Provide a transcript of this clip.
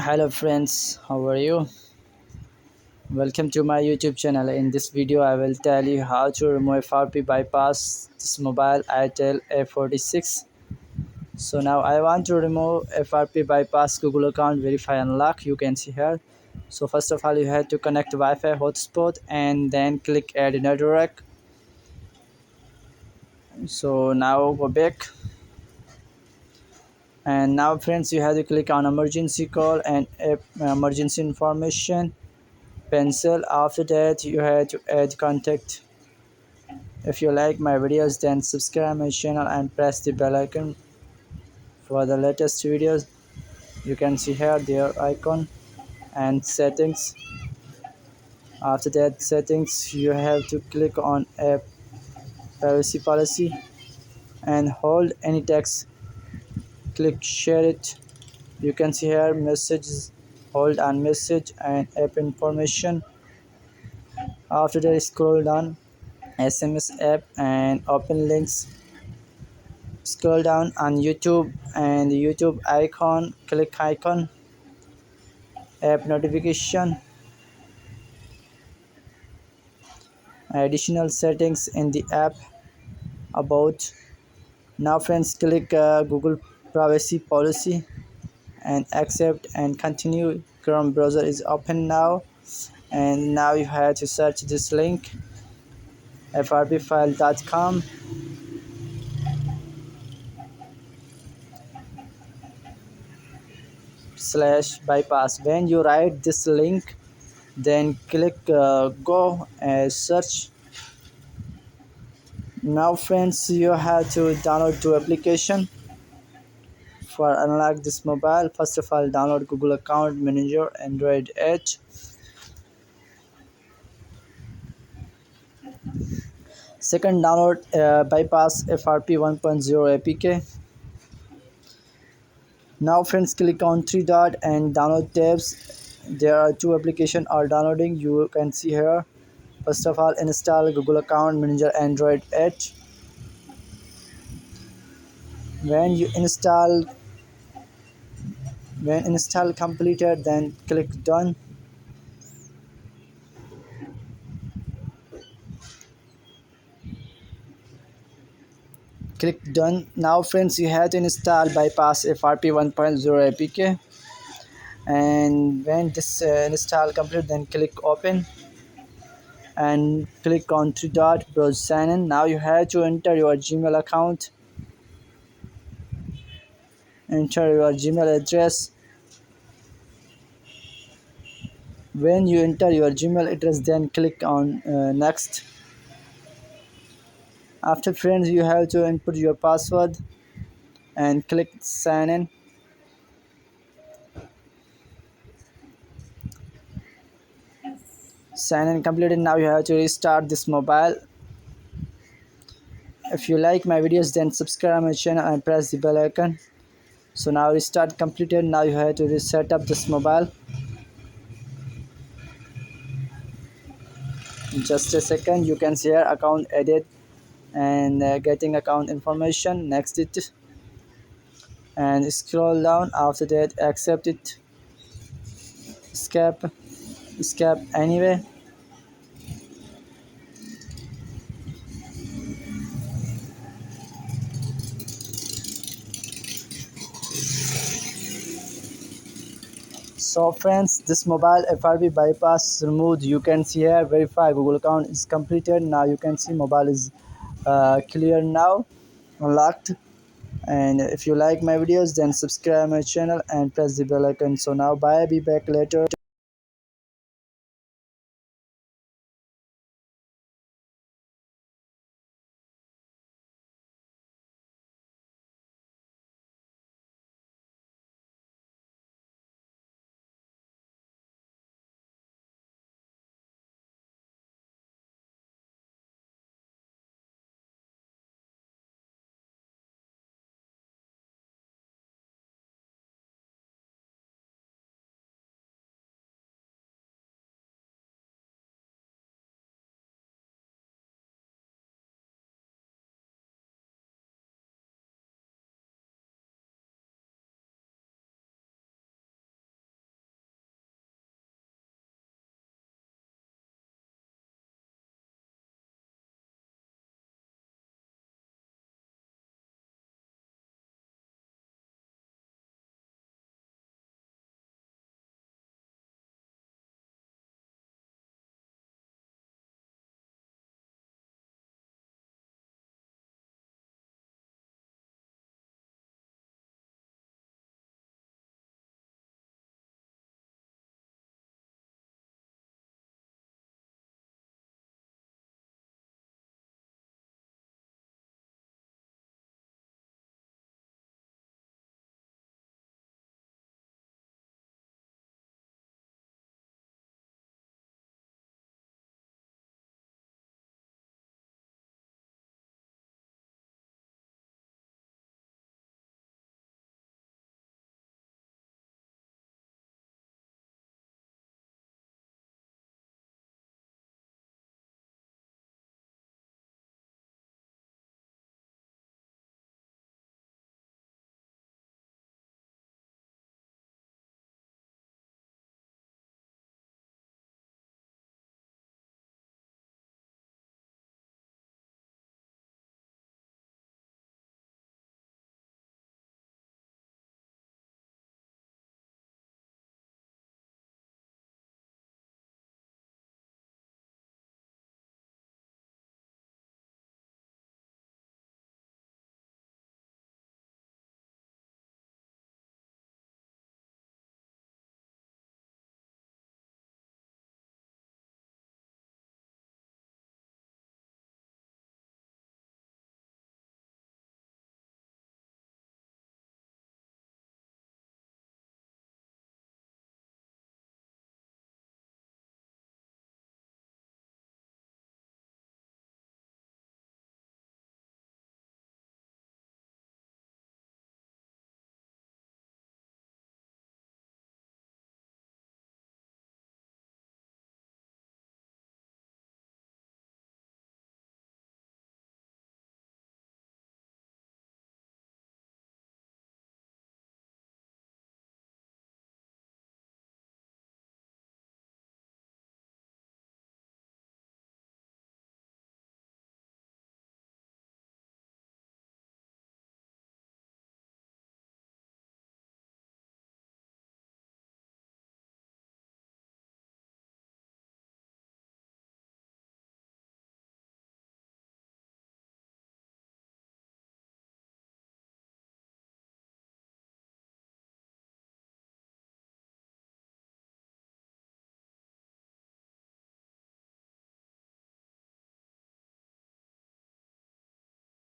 Hello friends, how are you? Welcome to my YouTube channel. In this video I will tell you how to remove FRP bypass this mobile iTel A46. So now I want to remove FRP bypass Google account, verify and lock. You can see here. So first of all you have to connect Wi-Fi hotspot and then click add network. So now go back. And now friends, you have to click on emergency call and emergency information pencil. After that you have to add contact. If you like my videos, then subscribe my channel and press the bell icon for the latest videos. You can see here their icon and settings. After that settings, you have to click on app privacy policy and hold any text, click share it. You can see here messages, hold on message and app information. After that scroll down SMS app and open links. Scroll down on YouTube and the YouTube icon, click icon, app notification, additional settings in the app, about. Now friends, click Google privacy policy and accept and continue. Chrome browser is open now, and now you have to search this link frpfile.com /bypass. When you write this link, then click go and search. Now friends, you have to download two application for unlock this mobile. First of all, download Google Account Manager Android 8. Second, download bypass FRP 1.0 APK. Now friends, click on three dot and download tabs. There are two applications are downloading. You can see here. First of all, install Google Account Manager Android 8. When install completed, then click done. Click done. Now friends, you have to install bypass FRP 1.0 APK, and when this install complete, then click open and click on three dot browse sign in. Now you have to enter your Gmail account, enter your Gmail address. When you enter your Gmail address, then click on next. After friends, you have to input your password and click sign in. Sign in completed. Now you have to restart this mobile. If you like my videos, then subscribe my channel and press the bell icon. So now restart completed. Now you have to reset up this mobile. Just a second. You can see here account edit and getting account information. Next it and scroll down. After that accept it, escape anyway. So friends, this mobile FRP bypass removed. You can see here verify Google account is completed. Now you can see mobile is clear now, unlocked. And if you like my videos, then subscribe my channel and press the bell icon. So now bye, be back later.